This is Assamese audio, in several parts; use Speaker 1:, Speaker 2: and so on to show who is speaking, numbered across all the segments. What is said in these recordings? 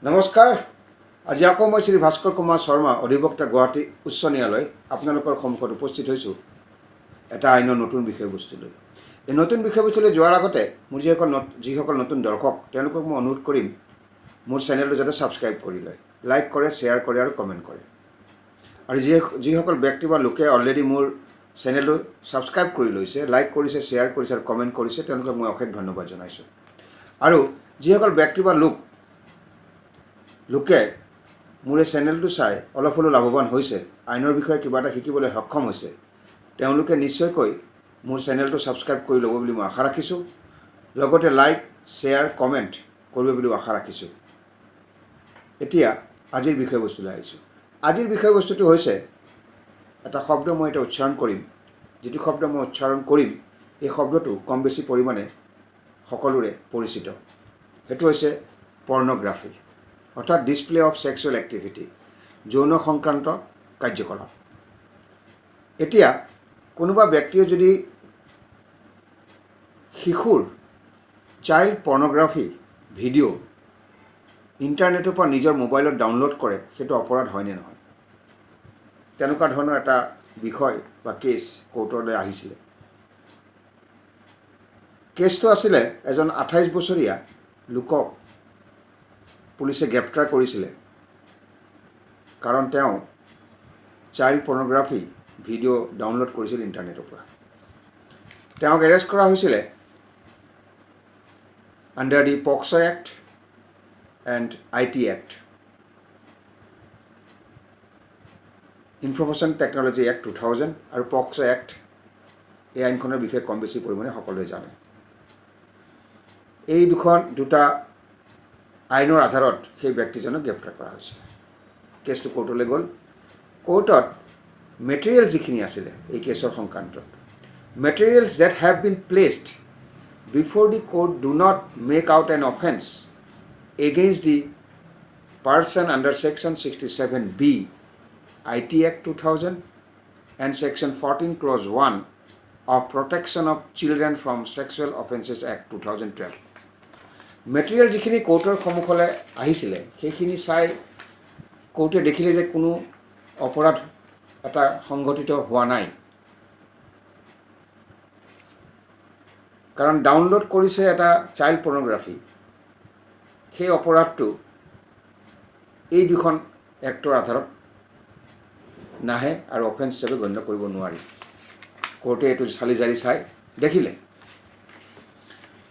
Speaker 1: নমস্কাৰ। আজি আকৌ মই শ্ৰী ভাস্কৰ কুমাৰ শৰ্মা অধিবক্তা গুৱাহাটী উচ্চ ন্যায়ালয় আপোনালোকৰ সন্মুখত উপস্থিত হৈছোঁ এটা আইনৰ নতুন বিষয়বস্তু লৈ। এই নতুন বিষয়বস্তুলৈ যোৱাৰ আগতে মোৰ যিসকল নতুন দৰ্শক তেওঁলোকক মই অনুৰোধ কৰিম মোৰ চেনেলটো যাতে ছাবস্ক্ৰাইব কৰি লয়, লাইক কৰে, শ্বেয়াৰ কৰে আৰু কমেণ্ট কৰে। আৰু যিসকল ব্যক্তি বা লোকে অলৰেডি মোৰ চেনেলটো ছাবস্ক্ৰাইব কৰি লৈছে, লাইক কৰিছে, শ্বেয়াৰ কৰিছে আৰু কমেণ্ট কৰিছে তেওঁলোকক মই অশেষ ধন্যবাদ জনাইছোঁ। আৰু যিসকল ব্যক্তি বা লোকে মোৰ এই চেনেলটো চাই অলপ হ'লেও লাভৱান হৈছে, আইনৰ বিষয়ে কিবা এটা শিকিবলৈ সক্ষম হৈছে, তেওঁলোকে নিশ্চয়কৈ মোৰ চেনেলটো ছাবস্ক্ৰাইব কৰি ল'ব বুলি মই আশা ৰাখিছোঁ। লগতে লাইক, শ্বেয়াৰ, কমেণ্ট কৰিব বুলিও আশা ৰাখিছোঁ। এতিয়া আজিৰ বিষয়বস্তুলৈ আহিছোঁ। আজিৰ বিষয়বস্তুটো হৈছে এটা শব্দ মই এতিয়া উচ্চাৰণ কৰিম। যিটো শব্দ মই উচ্চাৰণ কৰিম এই শব্দটো কম বেছি পৰিমাণে সকলোৰে পৰিচিত। সেইটো হৈছে পৰ্ণগ্ৰাফি, অৰ্থাৎ ডিছপ্লে অফ ছেক্সুৱেল এক্টিভিটি, যৌন সংক্ৰান্ত কাৰ্যকলাপ। এতিয়া কোনোবা ব্যক্তিয়ে যদি শিশুৰ চাইল্ড পৰ্ণগ্ৰাফি ভিডিঅ' ইণ্টাৰনেটৰ পৰা নিজৰ মোবাইলত ডাউনলোড কৰে, সেইটো অপৰাধ হয়নে নহয়? তেনেকুৱা ধৰণৰ এটা বিষয় বা কেছ কোৰ্টলৈ আহিছিলে। কেছটো আছিলে এজন 28 বছৰীয়া লোকক পুলিচে গ্ৰেপ্তাৰ কৰিছিলে, কাৰণ তেওঁ চাইল্ড পৰ্ণগ্ৰাফি ভিডিঅ' ডাউনলোড কৰিছিল ইণ্টাৰনেটৰ পৰা। তেওঁক এৰেষ্ট কৰা হৈছিলে under the POCSO act and IT act, information technology act 2000 আৰু পক্সো এক্ট। এই আইনখনৰ বিষয়ে কম বেছি পৰিমাণে সকলোৱে জানে। এই দুটা আইনৰ আধাৰত সেই ব্যক্তিজনক গ্ৰেপ্তাৰ কৰা হৈছিল। কেছটো কোৰ্টলৈ গ'ল। কোৰ্টত মেটেৰিয়েল যিখিনি আছিলে এই কেছৰ সংক্ৰান্তত, materials that have been placed before the court do not make out an offence against the person under section 67B IT Act 2000 and Section 14 Clause 1 of Protection of Children from Sexual Offences Act 2012। Material যিখিনি কোৰ্টৰ সন্মুখলৈ আহিছিলে সেইখিনি চাই কোৰ্টে দেখিলে যে কোনো অপৰাধ এটা সংঘটিত হোৱা নাই, কাৰণ ডাউনলোড কৰিছে এটা চাইল্ড পৰ্ণগ্ৰাফি। সেই অপৰাধটো এই দুখন এক্টৰ আধাৰত নাহে আৰু অফেন্স হিচাপে গণ্য কৰিব নোৱাৰি। কোৰ্টে এইটো চালি জাৰি চাই দেখিলে।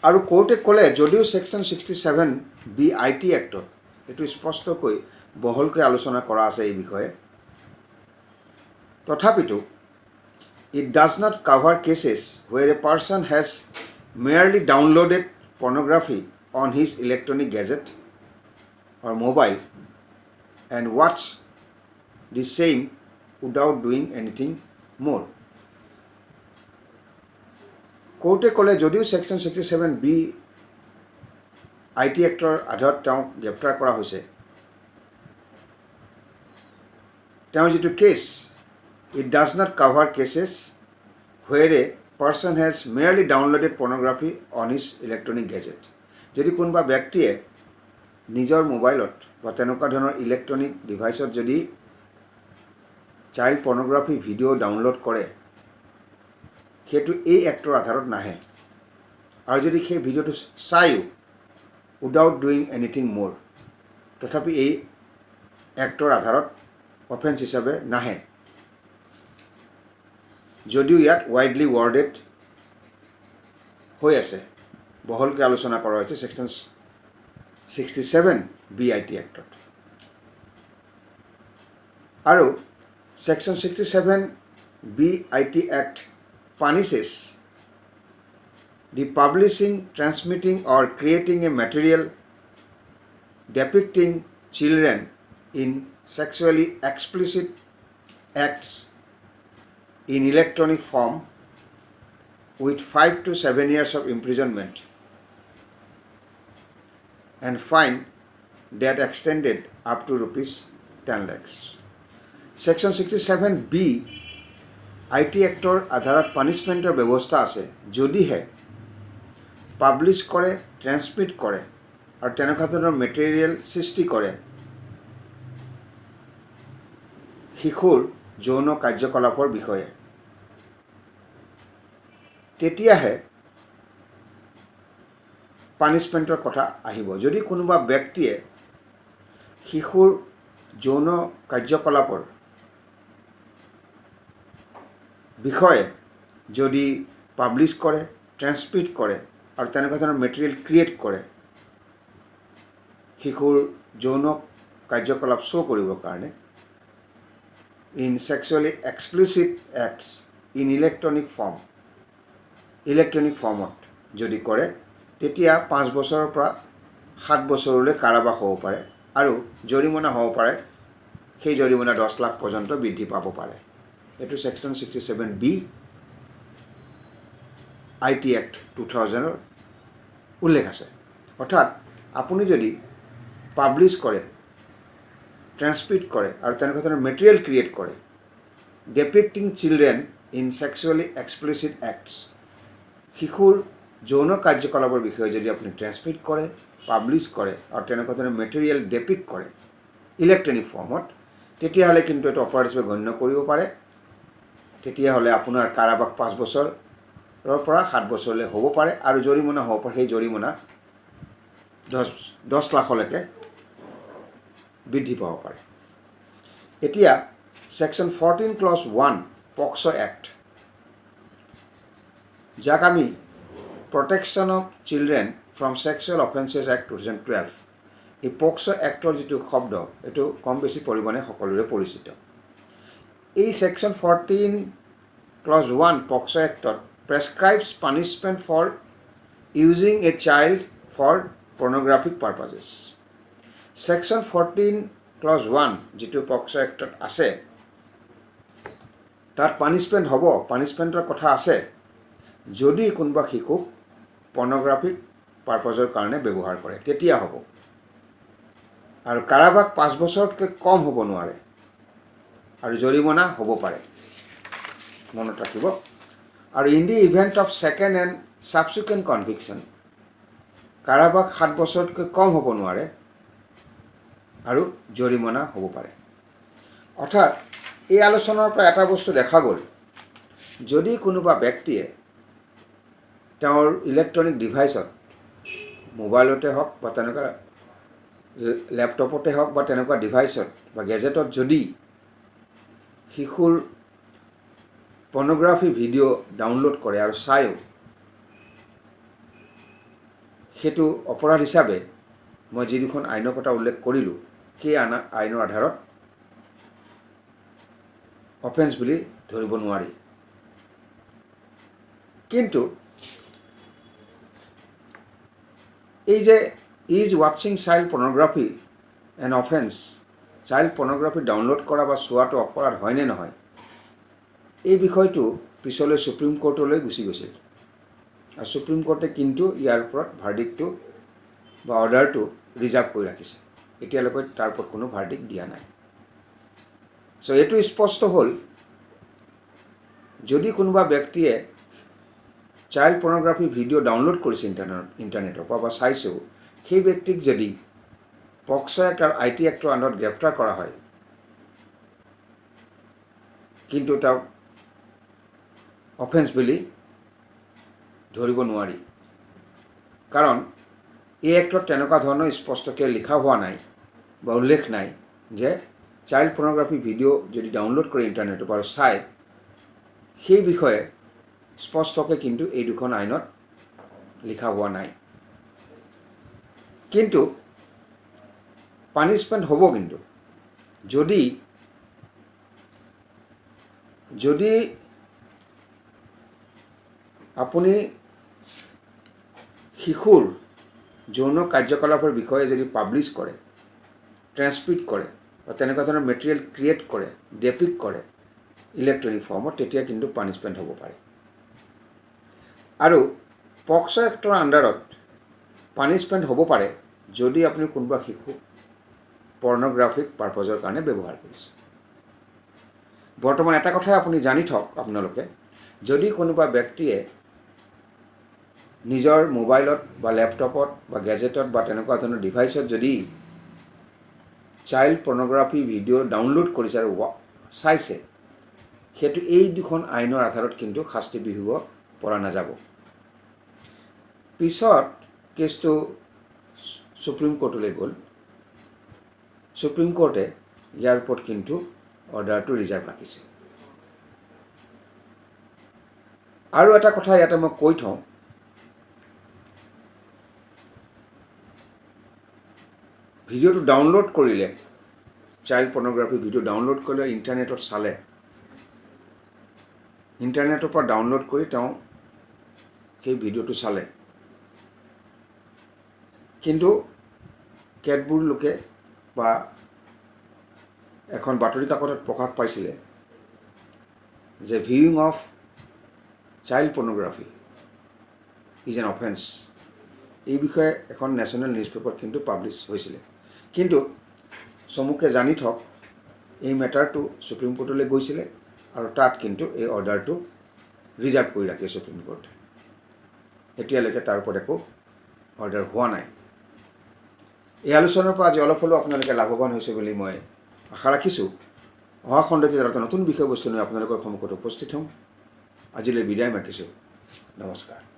Speaker 1: আৰু কোৰ্টে ক'লে যদিও ছেকশ্যন 67B IT এক্টত এইটো স্পষ্টকৈ বহলকৈ আলোচনা কৰা আছে এই বিষয়ে, তথাপিতো it does not cover cases where a person has merely downloaded pornography on his electronic gadget or mobile and ৱাটছ the same without doing anything more. কোৰ্টে ক'লে যদিও ছেকশ্যন 67B IT এক্টৰ আধাৰত তেওঁক গ্ৰেপ্তাৰ কৰা হৈছে, তেওঁৰ যিটো case, it does not cover cases where a person has merely downloaded pornography on his electronic gadget. যদি কোনোবা ব্যক্তিয়ে নিজৰ মোবাইলত বা তেনেকুৱা ধৰণৰ ইলেক্ট্ৰনিক ডিভাইচত যদি চাইল্ড পৰ্ণগ্ৰাফি ভিডিঅ' ডাউনলোড কৰে, সেইটো এই এক্টৰ আধাৰত নাহে। আৰু যদি সেই ভিডিঅ'টো চায়ো উইদাউট ডুইং এনিথিং মোৰ, তথাপি এই এক্টৰ আধাৰত অফেন্স হিচাপে নাহে, যদিও ইয়াত ৱাইডলি ৱৰ্ডেড হৈ আছে, বহলকৈ আলোচনা কৰা হৈছে ছেকশ্যন 67B IT এক্টত। আৰু section 67B IT Act punishes the publishing, transmitting or creating a material depicting children in sexually explicit acts in electronic form with 5 to 7 years of imprisonment and fine that extended up to ₹10 lakhs. Section 67B IT actor আধাৰত পানিছমেণ্টৰ ব্যৱস্থা আছে যদিহে পাব্লিছ কৰে, ট্ৰেন্সমিট কৰে আৰু তেনেকুৱা ধৰণৰ মেটেৰিয়েল সৃষ্টি কৰে শিশুৰ যৌন কাৰ্যকলাপৰ বিষয়ে, তেতিয়াহে পানিছমেণ্টৰ কথা আহিব। যদি কোনোবা ব্যক্তিয়ে শিশুৰ যৌন কাৰ্যকলাপৰ বিষয়ে যদি পাব্লিছ কৰে, ট্ৰেন্সমিট কৰে আৰু তেনেকুৱা ধৰণৰ মেটেৰিয়েল ক্ৰিয়েট কৰে শিশুৰ যৌন কাৰ্যকলাপ শ্ব' কৰিবৰ কাৰণে, in sexually explicit acts in electronic ফৰ্মত যদি কৰে, তেতিয়া 5 বছৰৰ পৰা 7 বছৰলৈ কাৰাবাস হ'ব পাৰে আৰু জৰিমনা হ'ব পাৰে। সেই জৰিমনা 10 লাখ পৰ্যন্ত বৃদ্ধি পাব পাৰে। এইটো ছেকশ্যন 67B IT Act 2000 উল্লেখ আছে। অৰ্থাৎ আপুনি যদি পাব্লিছ কৰে, ট্ৰেন্সমিট কৰে আৰু তেনেকুৱা ধৰণৰ মেটেৰিয়েল ক্ৰিয়েট কৰে ডেপিক্টিং children in sexually explicit acts, শিশুৰ যৌন কাৰ্যকলাপৰ বিষয়ে যদি আপুনি ট্ৰেন্সমিট কৰে, পাব্লিছ কৰে আৰু তেনেকুৱা ধৰণৰ মেটেৰিয়েল ডেপিক্ট কৰে ইলেক্ট্ৰনিক ফৰ্মত, তেতিয়াহ'লে কিন্তু এইটো অপৰাধ হিচাপে গণ্য কৰিব পাৰে। তেতিয়াহ'লে আপোনাৰ কাৰাবাস 5 বছৰৰ পৰা 7 বছৰলৈ হ'ব পাৰে আৰু জৰিমনা হ'ব পাৰে। সেই জৰিমনা 10 লাখলৈকে বৃদ্ধি পাব পাৰে। এতিয়া ছেকশ্যন 14 ক্লজ 1 পক্সো এক্ট, যাক আমি protection of children from sexual offences act 2012, এই পক্সো এক্টৰ যিটো শব্দ, এইটো কম বেছি পৰিমাণে সকলোৰে পৰিচিত। এই ছেকশ্যন 14 ক্লজ 1 পক্সো এক্টত prescribes punishment for using a child for pornographic purposes. Section 14 clause 1 যিটো পক্সো এক্টত আছে, তাত পানিছমেণ্ট হ'ব, পানিছমেণ্টৰ কথা আছে যদি কোনোবা শিশুক পৰ্নোগ্ৰাফিক পাৰপাজৰ কাৰণে ব্যৱহাৰ কৰে, তেতিয়া হ'ব। আৰু কাৰাবাস 5 বছৰতকৈ কম হ'ব নোৱাৰে আৰু জৰিমনা হ'ব পাৰে, মনত ৰাখিব। আৰু in the event of second and subsequent conviction, কাৰাবাস 7 বছৰতকৈ কম হ'ব নোৱাৰে আৰু জৰিমনা হ'ব পাৰে। অৰ্থাৎ এই আলোচনাৰ পৰা এটা বস্তু দেখা গ'ল, যদি কোনোবা ব্যক্তিয়ে তেওঁৰ ইলেক্ট্ৰনিক ডিভাইচত, মোবাইলতে হওক বা তেনেকুৱা লেপটপতে হওক বা তেনেকুৱা ডিভাইচত বা গেজেটত যদি শিশুৰ পৰ্নোগ্ৰাফি ভিডিঅ' ডাউনলোড কৰে আৰু চায়ো, সেইটো অপৰাধ হিচাপে মই যি দুখন আইনৰ কথা উল্লেখ কৰিলোঁ, সেই আইনৰ আধাৰত অফেন্স বুলি ধৰিব নোৱাৰি। কিন্তু এই যে ইজ ৱাটছিং child pornography an offence, child pornography download কৰা বা চোৱাটো অপৰাধ হয়নে নহয়, এই বিষয়টো পিছলৈ সুপ্ৰিম কোৰ্টলৈ গুচি গৈছিল। আৰু সুপ্ৰিম কোৰ্টে কিন্তু ইয়াৰ ওপৰত ভাৰ্ডিক্টটো বা অৰ্ডাৰটো ৰিজাৰ্ভ কৰি ৰাখিছে। এতিয়ালৈকে তাৰ ওপৰত কোনো ভাৰ্ডিক্ট দিয়া নাই। চ' এইটো স্পষ্ট হ'ল, যদি কোনোবা ব্যক্তিয়ে চাইল্ড পৰ্নোগ্ৰাফি ভিডিঅ' ডাউনলোড কৰিছে ইণ্টাৰনেটৰ পৰা বা চাইছেও, সেই ব্যক্তিক যদি পক্সো এক্ট আৰু IT এক্টৰ আণ্ডাৰত গ্ৰেপ্তাৰ কৰা হয়, কিন্তু তেওঁক অফেন্স বুলি ধৰিব নোৱাৰি। কাৰণ এই এক্টত তেনেকুৱা ধৰণৰ স্পষ্টকৈ লিখা হোৱা নাই বা উল্লেখ নাই যে চাইল্ড পৰ্নোগ্ৰাফি ভিডিঅ' যদি ডাউনলোড কৰি ইণ্টাৰনেটৰ পৰা চায়, সেই বিষয়ে স্পষ্টকৈ কিন্তু এই দুখন আইনত লিখা হোৱা নাই। কিন্তু পানিছমেণ্ট হ'ব কিন্তু যদি আপুনি শিশুৰ যৌন কাৰ্যকলাপৰ বিষয়ে যদি পাব্লিছ কৰে, ট্ৰেন্সমিট কৰে বা তেনেকুৱা ধৰণৰ মেটেৰিয়েল ক্ৰিয়েট কৰে, ডেপিক্ট কৰে ইলেক্ট্ৰনিক ফৰ্মত, তেতিয়া কিন্তু পানিছমেণ্ট হ'ব পাৰে। আৰু পক্সো এক্টৰ আণ্ডাৰত পানিছমেণ্ট হ'ব পাৰে যদি আপুনি কোনোবা শিশুক পৰ্নোগ্ৰাফিক পাৰপাজৰ কাৰণে ব্যৱহাৰ কৰিছে। বৰ্তমান এটা কথাই আপুনি জানি থওক, আপোনালোকে যদি কোনোবা ব্যক্তিয়ে নিজৰ মোবাইলত বা লেপটপত বা গেজেটত বা তেনেকুৱা ধৰণৰ ডিভাইচত যদি চাইল্ড পৰ্নোগ্ৰাফি ভিডিঅ' ডাউনলোড কৰিছে আৰু চাইছে, সেইটো এই দুখন আইনৰ আধাৰত কিন্তু শাস্তি বিহিব পৰা নাযাব। পিছত কেছটো সুপ্ৰিম কোৰ্টলৈ গ'ল। সুপ্ৰিম কোৰ্টে ইয়াৰ ওপৰত কিন্তু অৰ্ডাৰটো ৰিজাৰ্ভ ৰাখিছে। আৰু এটা কথা ইয়াতে মই কৈ থওঁ, ভিডিঅ'টো ডাউনলোড কৰিলে, চাইল্ড পৰ্নোগ্ৰাফি ভিডিঅ' ডাউনলোড কৰিলে ইণ্টাৰনেটত চালে, ইণ্টাৰনেটৰ পৰা ডাউনলোড কৰি তেওঁ সেই ভিডিঅ'টো চালে, কিন্তু কেতবোৰ লোকে বা এখন বাতৰি কাকতত প্ৰকাশ পাইছিলে যে viewing of child pornography is an offence. এই বিষয়ে এখন নেশ্যনেল নিউজ পেপাৰত কিন্তু পাব্লিছ হৈছিলে। কিন্তু চমুকে জানি থওক, এই মেটাৰটো সুপ্ৰিম কোৰ্টলৈ গৈছিলে আৰু তাত কিন্তু এই অৰ্ডাৰটো ৰিজাৰ্ভ কৰি ৰাখে সুপ্ৰিম কোৰ্টে। এতিয়ালৈকে তাৰ ওপৰত একো অৰ্ডাৰ হোৱা নাই। এই আলোচনাৰ পৰা আজি অলপ হ'লেও আপোনালোকে লাভৱান হৈছে বুলি মই আশা ৰাখিছোঁ। অহা খণ্ডত এটা নতুন বিষয়বস্তু লৈ আপোনালোকৰ সন্মুখত উপস্থিত হ'ম। আজিলৈ বিদায় মাগিছোঁ। নমস্কাৰ।